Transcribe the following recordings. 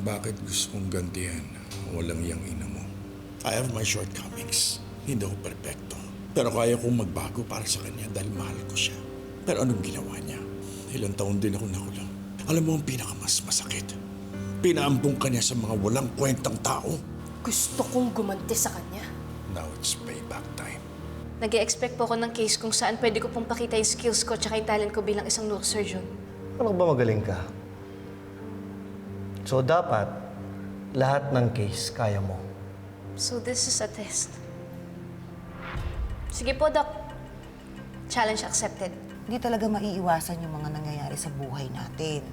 bakit gusto kong gantihan walang yang ina mo. I have my shortcomings. Hindi ako perpekto. Pero kaya kong magbago para sa kanya dahil mahal ko siya. Pero anong ginawa niya? Ilang taon din ako nakulong. Alam mo ang pinakamas masakit? Pinaampong ka niya sa mga walang kwentang tao. Gusto kong gumanti sa kanya. Now it's payback time. Nag-e-expect po ako ng case kung saan pwede ko pong pakita yung skills ko tsaka yung talent ko bilang isang neurosurgeon. Ano ba magaling ka? So dapat, lahat ng case kaya mo. So this is a test. Sige po, Doc. Challenge accepted. Hindi talaga maiiwasan yung mga nangyayari sa buhay natin.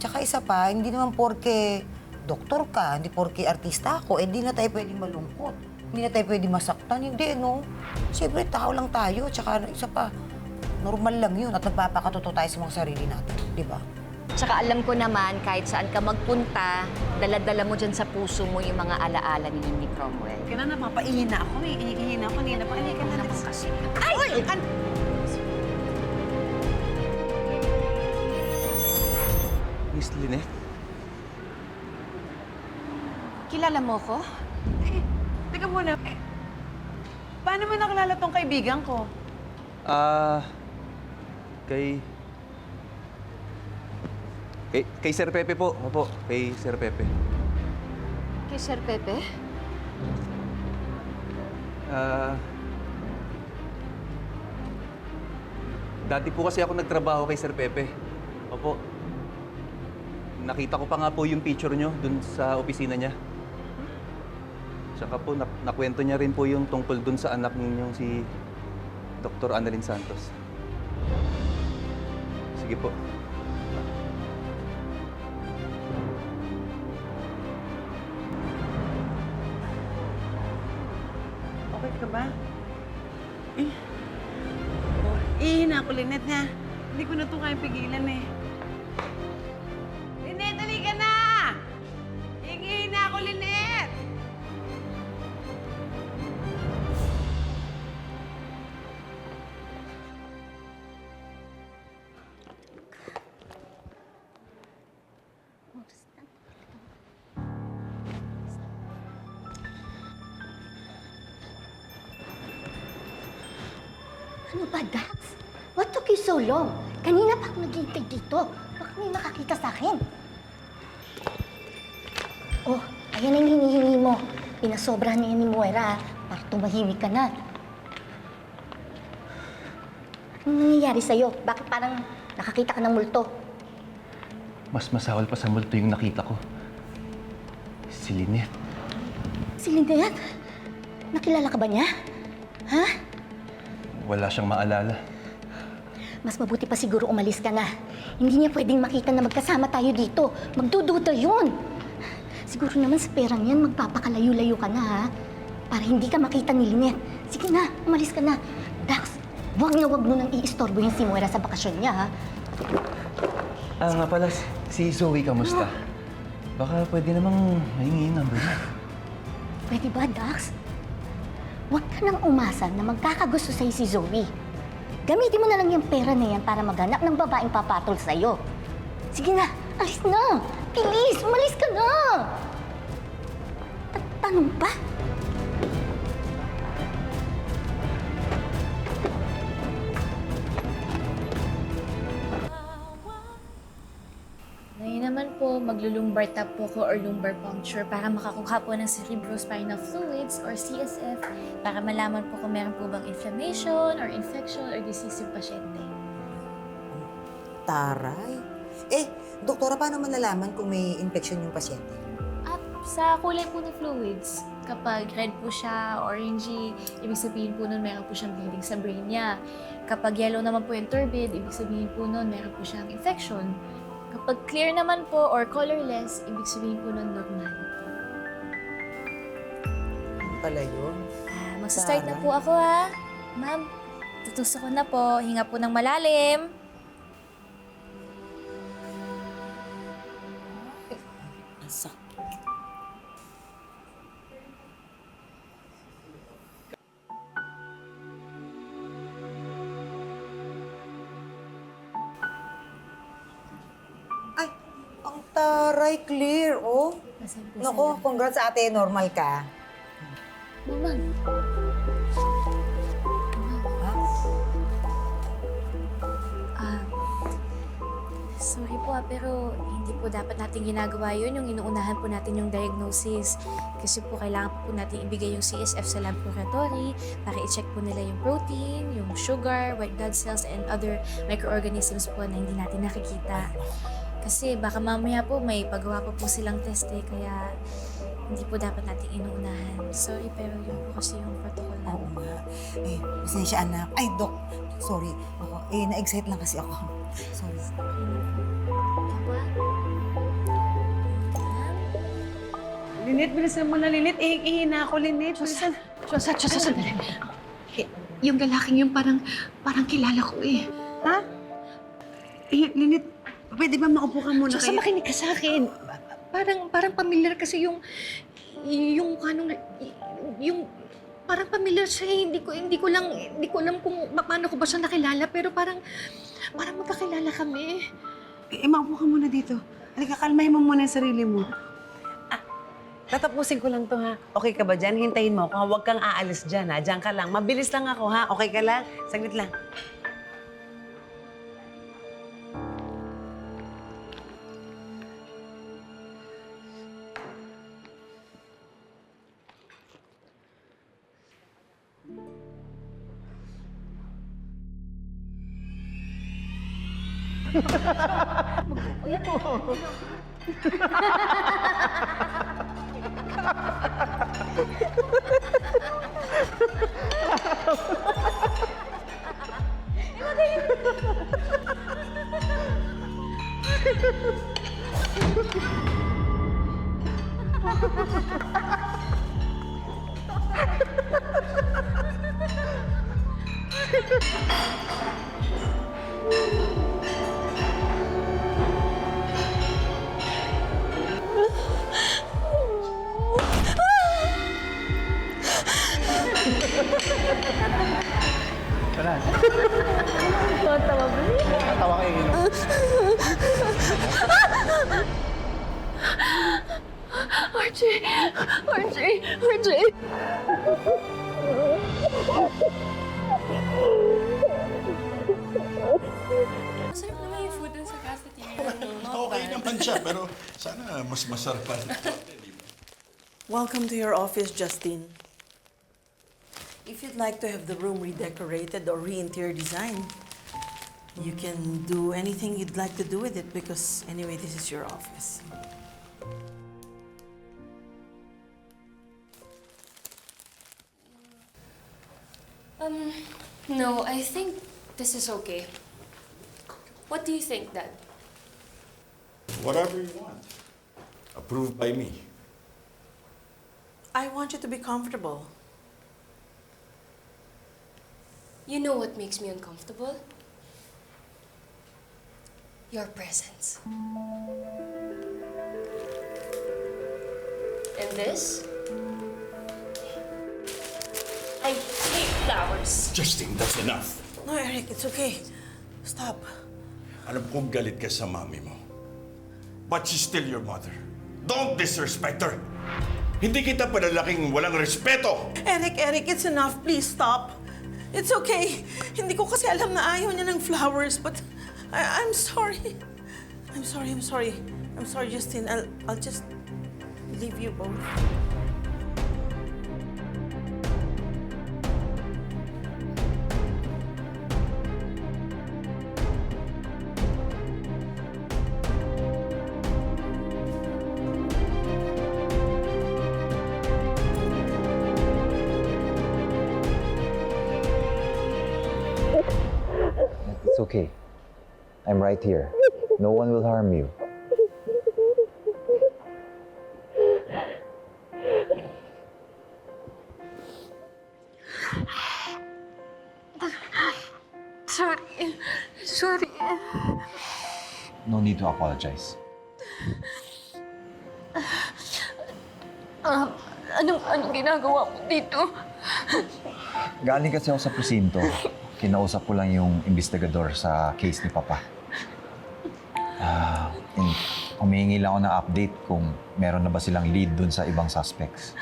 Tsaka isa pa, hindi naman porke doktor ka, hindi porke artista ako, hindi na tayo pwedeng malungkot. Hindi na tayo pwedeng masaktan. Hindi, no? Siyempre, tao lang tayo. Tsaka isa pa, normal lang yun at nagpapakatotoo tayo sa mga sarili natin. Di ba? Tsaka alam ko naman, kahit saan ka magpunta, dala-dala mo dyan sa puso mo yung mga alaala ni Cromwell. Kaya na, mapaihi na ako. May ihi na ako. Hindi na pa. Hindi ka na kasi. Ay! Miss Lynette? Kilala mo ko? Teka muna. Paano mo nakilala tong kaibigan ko? Kay Sir Pepe po. Opo, kay Sir Pepe. Kay Sir Pepe? Dati po kasi ako nagtrabaho kay Sir Pepe. Opo. Nakita ko pa nga po yung picture nyo dun sa opisina niya. Tsaka po, nakwento niya rin po yung tungkol dun sa anak ninyong si Dr. Annalyn Santos. Sige po. Okay ka ba? Ihi na ako, Lynette, ha? Hindi ko na ito kaya pigilan, eh. Lynette, halika na! Ihi na ako, Lynette! Ano ba, Dax? What took you so long? Kanina pa ako naghihintay dito. Baka may makakita sa akin. Oh, ayan ang hinihingi mo. Pinasobrahan niya ni Moira para tumahimik ka na. Anong nangyayari sa'yo? Bakit parang nakakita ka ng multo? Mas masawal pa sa multo yung nakita ko. Si Lynette. Si Lynette? Nakilala ka ba niya? Ha? Wala siyang maalala. Mas mabuti pa siguro umalis ka na. Hindi niya pwedeng makita na magkasama tayo dito. Magdududa yun. Siguro naman sa perang yan, magpapakalayo-layo ka na, ha? Para hindi ka makita ni Lynette. Sige na, umalis ka na. Dax, wag mo nang iistorbo yung si Moira sa bakasyon niya, ha? Nga pala, si Zoe, kamusta? Baka pwede namang mahingi yung number niya. Pwede ba, Dax? Huwag ka nang umasa na magkakagusto sa'yo si Zoe. Gamitin mo na lang yung pera na yan para maghanap ng babaeng papatol sa'yo. Sige na, alis na! Bilis, umalis ka na! Tanong pa? Ngayon naman po, maglulumbar tap po ko or lumbar puncture para makakuha po ng cerebrospinal fluids or CSF para malaman po kung meron po bang inflammation or infection or disease yung pasyente. Taray. Doktora, paano malalaman kung may infection yung pasyente? At sa kulay po ng fluids, kapag red po siya, orangey, ibig sabihin po nun meron po siyang bleeding sa brain niya. Kapag yellow naman po yung turbid, ibig sabihin po nun meron po siyang infection. Kapag clear naman po or colorless, ibig sabihin po nun normal. Ano pala yun? Magsa-start na po ako, ha? Ma'am, tutusok ko na po. Hinga po ng malalim. Ang taray, clear, oh. Naku, congrats ate, normal ka. Mama. Sorry po pero hindi po dapat natin ginagawa yun, yung inuunahan po natin yung diagnosis. Kasi po kailangan po natin ibigay yung CSF sa laboratory para i-check po nila yung protein, yung sugar, white blood cells, and other microorganisms po na hindi natin nakikita. Kasi baka mamaya po may pagawa pa po silang test kaya hindi po dapat natin inuunahan. Sorry pero yun po kasi yung protocol Oo namin. nga. Pasensya anak. Ay, Dok. Sorry. Ako, na-excite lang kasi ako. Sorry. Linit, bilisan mo na, Linit. Ihi na ako, Linit. Bilisan. Sandali. Yung lalaking yung parang kilala ko eh. Ha? Linit, pwede ba maupo ka muna Sa makinig ka sa akin. Parang familiar kasi yung parang familiar siya eh. Hindi ko alam kung paano ko ba siya nakilala pero parang magkakilala kami. Maupo ka muna dito. Halika, kalmahin mo muna yung sarili mo. Tatapusin ko lang to, ha? Okay ka ba dyan? Hintayin mo ako, ha? Huwag kang aalis dyan, ha? Diyan ka lang. Mabilis lang ako, ha? Okay ka lang? Saglit lang. RJ! Masarap naman yung food dun sa cafeteria. Okay naman siya, pero sana mas masarap pa. Welcome to your office, Justine. If you'd like to have the room redecorated or re-interior design, you can do anything you'd like to do with it because anyway, this is your office. No, I think this is okay. What do you think, Dad? Whatever you want. Approved by me. I want you to be comfortable. You know what makes me uncomfortable? Your presence. And this? I hate flowers. Justine, that's enough. No, Eric, it's okay. Stop. Alam kong galit ka sa mami mo. But she's still your mother. Don't disrespect her. Hindi kita panalaking walang respeto. Eric, it's enough. Please stop. It's okay. Hindi ko kasi alam na ayaw niya ng flowers, but I'm sorry. I'm sorry, Justine. I'll just leave you both. It's okay. I'm right here. No one will harm you. Sorry. No need to apologize. Anong ginagawa mo dito? Galing kasi ako sa presinto. Kinausap ko lang yung investigador sa case ni Papa. And humihingi lang ako ng update kung meron na ba silang lead dun sa ibang suspects.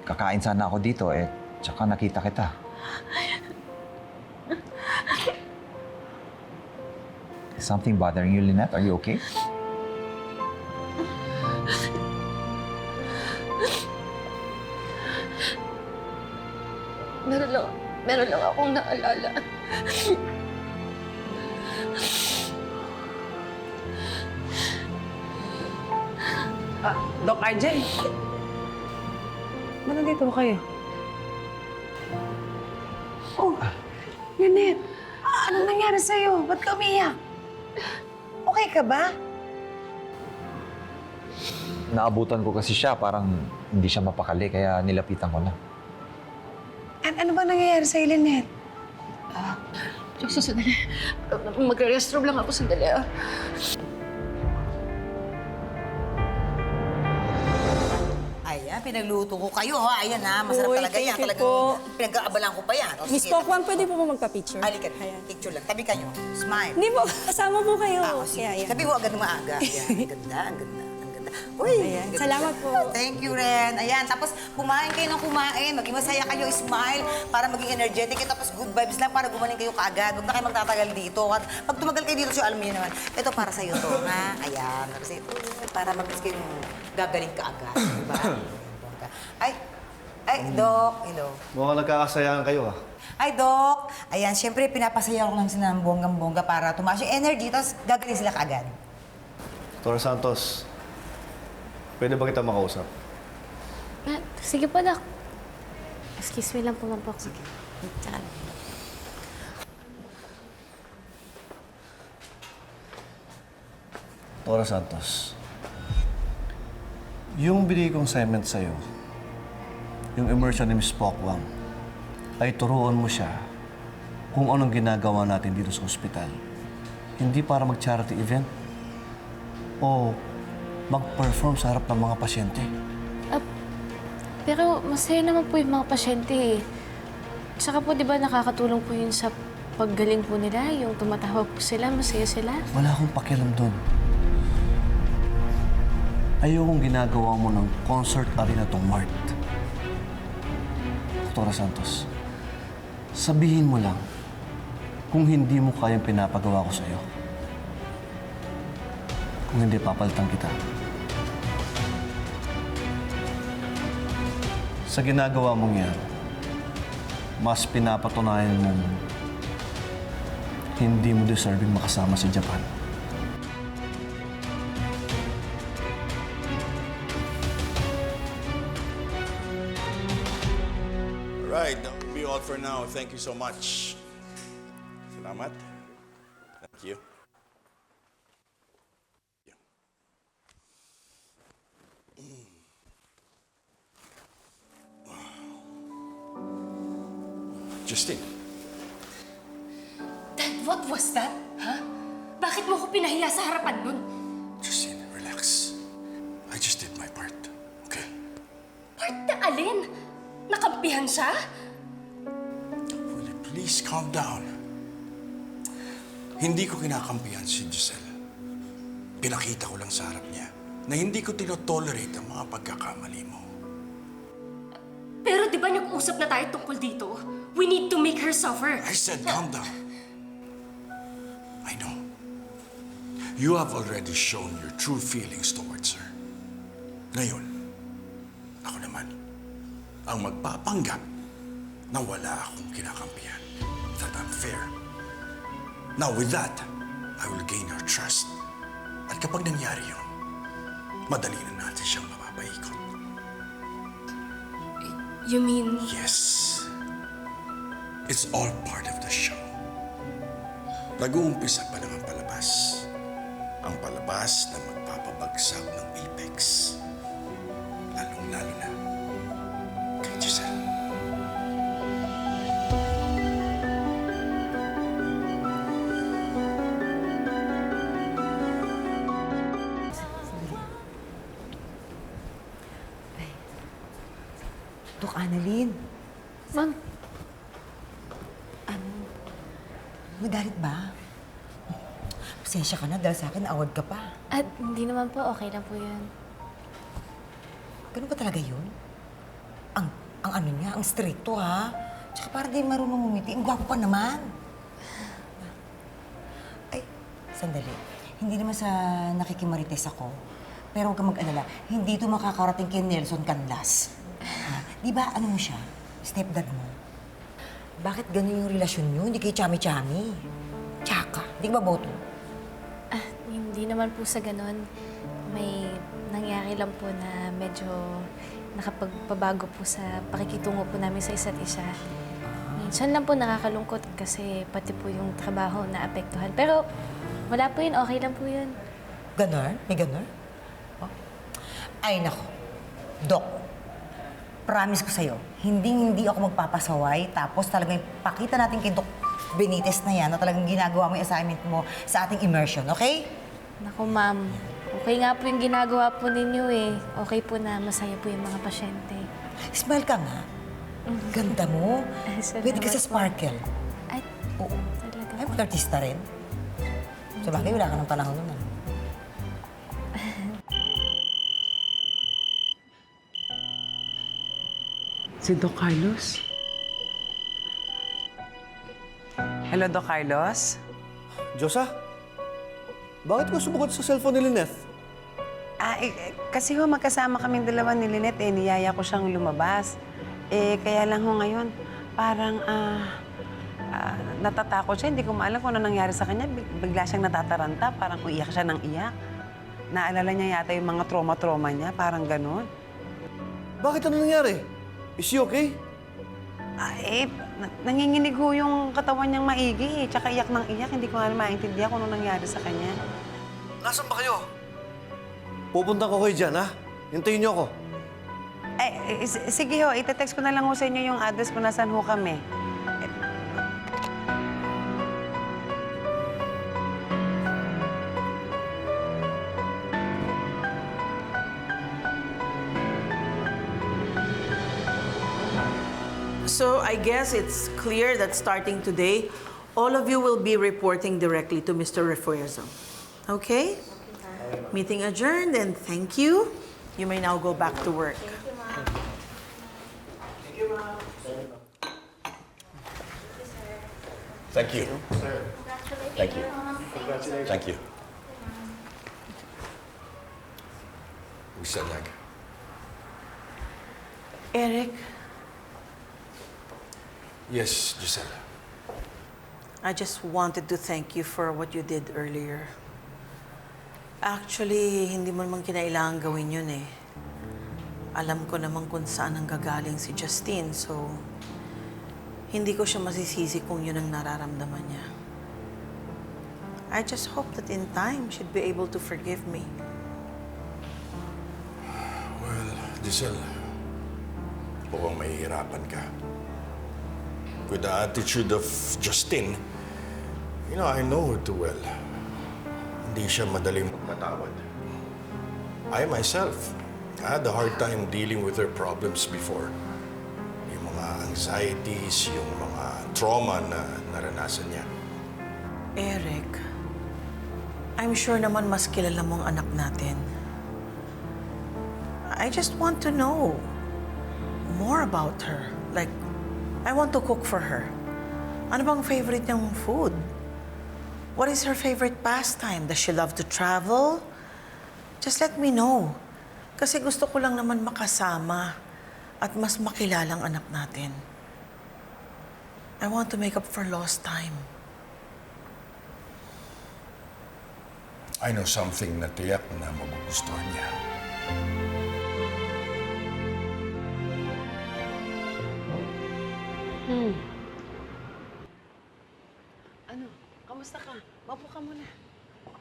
Kakain sana ako dito, tsaka nakita kita. Is something bothering you, Lynette? Are you okay? Meron lang akong naalala. Doc RJ. Ba't nandito ba kayo? Oh, Lynette. Anong nangyari sa'yo? Ba't ka umiyak? Okay ka ba? Naabutan ko kasi siya, parang hindi siya mapakali, kaya nilapitan ko na. Ano ba nangyayari sa'yo, Lynette? Diyos, sandali. Magre-restroom lang ako, sandali. Ayan, pinagluto ko kayo, ha? Ayan, ha? Masarap talaga yan. Talagang pinag-aabalan ko pa yan. O, Miss sige, Pokwan, pwede po ba magpa-picture? Halika, picture lang. Tabi kayo. Smile. Hindi po, kasama po kayo. Sige. Yeah. Sabi mo agad ng maaga. Ayan, ang ganda, ang ganda. Uy, Ayan, ang ganda. salamat po. Thank you, Ren. Ayan, tapos kumain kayo ng kumain. Maging masaya kayo, smile, para maging energetic. Tapos good vibes lang para gumaling kayo kaagad. Huwag na kayo magtatagal dito. At pag tumagal kayo dito, alam niyo naman, ito para sa'yo to, ha? Ayan, kasi para mag-mas kayo gagaling kaagad. Diba? Ay, Doc. Hello. Mukhang nagkakasayangan kayo, Ay, Doc. Ayan, syempre, pinapasaya ko lang sila ng bonggang-bongga para tumaas yung energy, tapos gagaling sila kaagad. Dr. Santos, pwede ba kita makausap? Sige po, Doc. Excuse me lang po, Ma'am Pok. Sige. Dr. Santos, yung binigay kong assignment sa'yo, yung immersion ni Miss Pokwan, ay turuan mo siya kung anong ginagawa natin dito sa ospital. Hindi para mag-charity event o mag-perform sa harap ng mga pasyente. Pero masaya naman po yung mga pasyente eh. Tsaka po, di ba nakakatulong po yun sa paggaling po nila, yung tumatawa po sila, masaya sila. Wala akong pakialam doon. Ayokong ginagawa mo ng concert arena tong Mart. Dr. Santos, sabihin mo lang kung hindi mo kayang pinapagawa ko sa'yo. Kung hindi, papalitan kita. Sa ginagawa mong yan, mas pinapatunayan mong hindi mo deserving makasama sa Japan. Alright, that will be all for now. Thank you so much. Salamat. Thank you. Justine. Dad, what was that? Ha? Bakit mo ko pinahiya sa harapan nun? Justine, relax. I just did my part. Okay? Part na alin? Nakampihan siya? Will you please calm down? Hindi ko kinakampihan si Giselle. Pinakita ko lang sa harap niya na hindi ko tinotolerate ang mga pagkakamali mo. Pero di ba nag-usap na tayo tungkol dito? We need to make her suffer. I said calm down. I know. You have already shown your true feelings towards her. Ngayon, ako naman, ang magpapanggap na wala akong kinakampihan. That I'm fair. Now with that, I will gain her trust. At kapag nangyari yun, madali na natin siyang mapapaikot. You mean... Yes. It's all part of the show. Nag-uumpisa pa lang ang palabas. Ang palabas na magpapabagsak ng Apex. Lalong-lalo na kay Giselle. Dok Annalyn. Ma'am, Magalit ba? Pasensya ka na dahil sa akin, award ka pa. At hindi naman po, okay lang po yun. Ganun ba talaga yun? Ang ano niya, ang stricto ha? Tsaka para di marunong ngumiti, ang gwapo pa naman. Ay, sandali. Hindi naman sa nakikimarites ako. Pero huwag kang mag-alala, hindi ito makakarating kay Nelson Canlas. Di ba, ano mo siya? Stepdad mo. Bakit ganun yung relasyon niyo? Hindi kayo chami-chami. Tsaka, hindi ba boto? Hindi naman po sa ganun. May nangyari lang po na medyo nakapagpabago po sa pakikitungo po namin sa isa't isa. Minsan lang po nakakalungkot kasi pati po yung trabaho na apektuhan. Pero wala po yun, okay lang po yun. Ganon? May ganon? Oh. Ay, nako. Dok, promise ko sa'yo, hindi ako magpapasaway. Tapos talagang pakita natin kay Dok Benitez na yan na talagang ginagawa mo yung assignment mo sa ating immersion, okay? Naku, ma'am. Okay nga po yung ginagawa po ninyo eh. Okay po na masaya po yung mga pasyente. Smile ka nga. Ganda mo. Pwede ka sa sparkle. Ay, oo. Talaga. Ay, mag-artista rin. Sa bagay, wala ka ng panahon nun. Si Doc Carlos? Hello, Doc Carlos? Diyosa, bakit ko subukan sa cellphone ni Lynette? Kasi magkasama kaming dalawa ni Lynette, niyaya ko siyang lumabas. Kaya lang ngayon, parang natatakot siya. Hindi ko maalam kung ano nangyari sa kanya. Bigla siyang natataranta, parang iyak siya ng iyak. Naalala niya yata yung mga trauma-trauma niya, parang ganun. Bakit ano nangyari? Is she okay? Nanginginig ho yung katawan niyang maigi tsaka iyak ng iyak. Hindi ko nga maintindihan kung ano nangyari sa kanya. Nasaan ba kayo? Pupunta ko kayo dyan, ha? Hintayin niyo ako. Sige ho, itetext ko na lang ho sa inyo yung address kung nasaan ho kami. So I guess it's clear that starting today, all of you will be reporting directly to Mr. Refuerzo. Okay? Meeting adjourned, and thank you. You may now go back to work. Thank you. Thank you. Thank you. Giselle. Eric, Yes, Giselle. I just wanted to thank you for what you did earlier. Actually, hindi mo naman kinailangan gawin yun eh. Alam ko naman kung saan ang gagaling si Justine, so hindi ko siya masisisi kung yun ang nararamdaman niya. I just hope that in time, she'd be able to forgive me. Well, Giselle, mukhang mahihirapan ka. With the attitude of Justine, I know her too well. Hindi siya madaling magpatawad. I myself had a hard time dealing with her problems before. Yung mga anxieties, yung mga trauma na naranasan niya. Eric, I'm sure naman mas kilala mo ang anak natin. I just want to know more about her. Like, I want to cook for her. Ano bang favorite niyang food? What is her favorite pastime? Does she love to travel? Just let me know. Kasi gusto ko lang naman makasama at mas makilala ang anak natin. I want to make up for lost time. I know something na tiyak na magugustuhan niya. Ano? Kamusta ka? Mapo ka muna.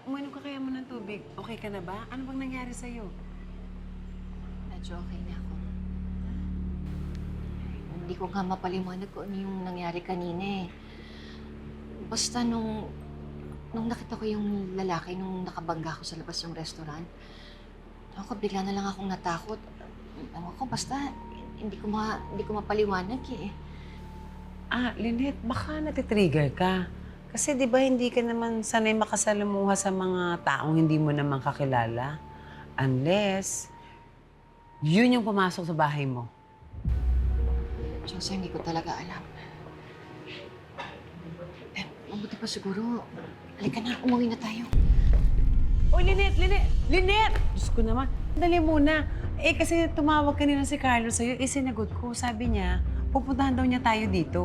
Uminom ka kaya mo ng tubig. Okay ka na ba? Ano bang nangyari sa'yo? Medyo okay na ako. Hindi ko nga mapaliwanag kung ano yung nangyari kanina eh. Basta nung nakita ko yung lalaki nung nakabangga ko sa labas ng restaurant, ako bigla na lang akong natakot. Ewan ko, basta hindi ko mapaliwanag eh. Lynette, baka natitrigger ka. Kasi di ba hindi ka naman sanay makasalamuha sa mga taong hindi mo naman kakilala? Unless, yun yung pumasok sa bahay mo. Diyos, hindi ko talaga alam. Mabuti pa siguro. Halika na, umuwi na tayo. Uy, Lynette! Diyos ko naman, dali muna. Kasi tumawag kanina si Carlos sa'yo, sinagot ko. Sabi niya, pupuntahan daw niya tayo dito.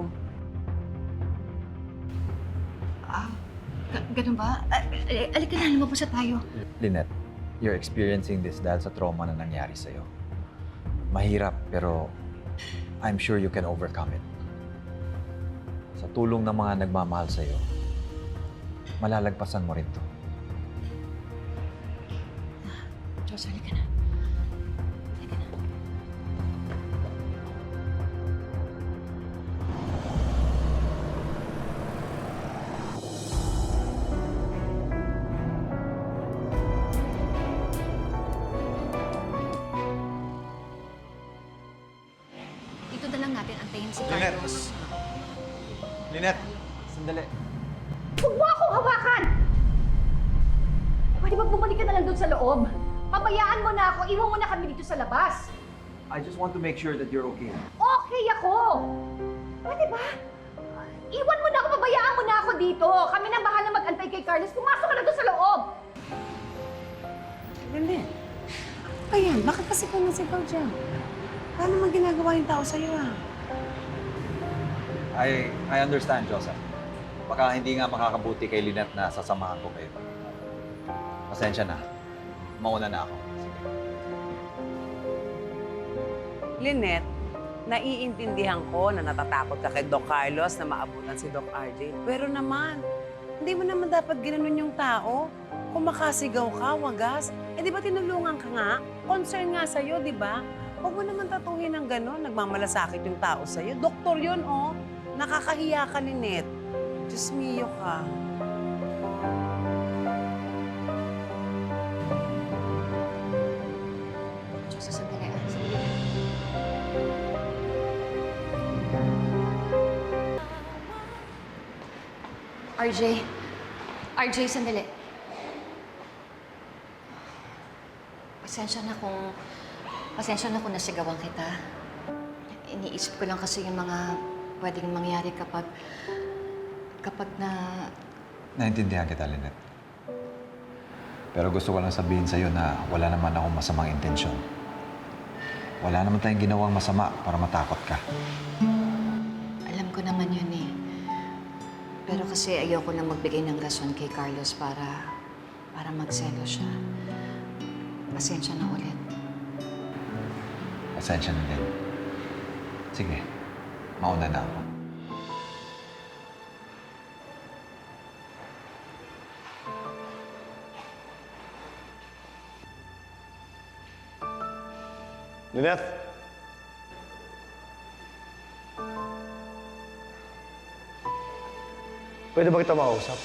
Ganun ba? Halika na, lumabas na tayo. Lynette, you're experiencing this dahil sa trauma na nangyari sa'yo. Mahirap, pero I'm sure you can overcome it. Sa tulong ng mga nagmamahal sa'yo, malalagpasan mo rin to. Diyos, halika na. Halika na. Dito na lang natin antayin si Lynette! Carlos. Lynette! Sandali. Huwag mo akong hawakan! Pwede ba bumalik ka na lang doon sa loob? Pabayaan mo na ako, iwan mo na kami dito sa labas. I just want to make sure that you're okay. Okay ako! Pwede ba? Iwan mo na ako, pabayaan mo na ako dito. Kami na bahala mag-antay kay Carlos. Pumasok ka na doon sa loob! Lynette, ayan, bakit kasi ka nasigaw dyan? Paano naman ginagawa yung tao sa'yo, I understand, Joseph. Baka hindi nga makakabuti kay Lynette na sasamahan ko kayo. Pasensya na. Mauna na ako. Sige. Lynette, naiintindihan ko na natatakot ka kay Doc Carlos na maabutan si Doc RJ. Pero naman, hindi mo naman dapat ginanon yung tao. Kung makasigaw ka, wagas, di ba tinulungan ka nga? Concern nga sa'yo, di ba? Huwag mo naman tatuhin ng gano'n. Nagmamalasakit yung tao sa'yo. Doktor yun, oh. Nakakahiya ka, Lynette. Diyos mio ka. Diyos, sandali. Sandali. RJ, sandali. Pasensya na kung nasigawan kita. Iniisip ko lang kasi yung mga pwedeng mangyari kapag na... Naintindihan kita, Lynette. Pero gusto ko lang sabihin sa'yo na wala naman akong masamang intensyon. Wala naman tayong ginawang masama para matakot ka. Alam ko naman yun eh. Pero kasi ayoko lang magbigay ng rason kay Carlos para magselo siya. Pasensya na ulit. Pasensya na din. Sige, mauna na ako. Lynette! Pwede ba kita makausap?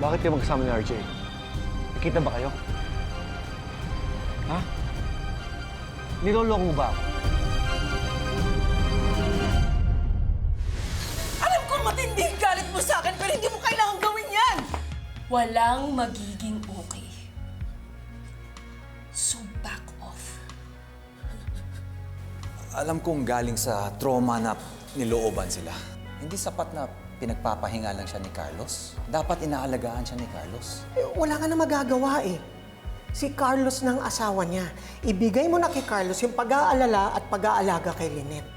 Bakit kayo magkasama ni RJ? Nakita ba kayo? Ha? Niloloko mo ba ako? Alam ko matindi ang galit mo sa akin, pero hindi mo kailangan gawin yan! Walang magiging okay. So back off. Alam kong galing sa trauma na nilooban sila. Hindi sapat na pinagpapahinga lang siya ni Carlos. Dapat inaalagaan siya ni Carlos. Wala ka na magagawa eh. Si Carlos ng asawa niya. Ibigay mo na kay Carlos yung pag-aalala at pag-aalaga kay Lynette.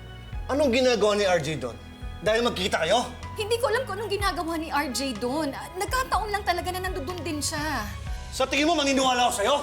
Anong ginagawa ni RJ doon? Dahil magkikita kayo? Hindi ko alam kung anong ginagawa ni RJ doon. Nagkataon lang talaga na nandoon din siya. Sa tingin mo, maniniwala ako sa'yo?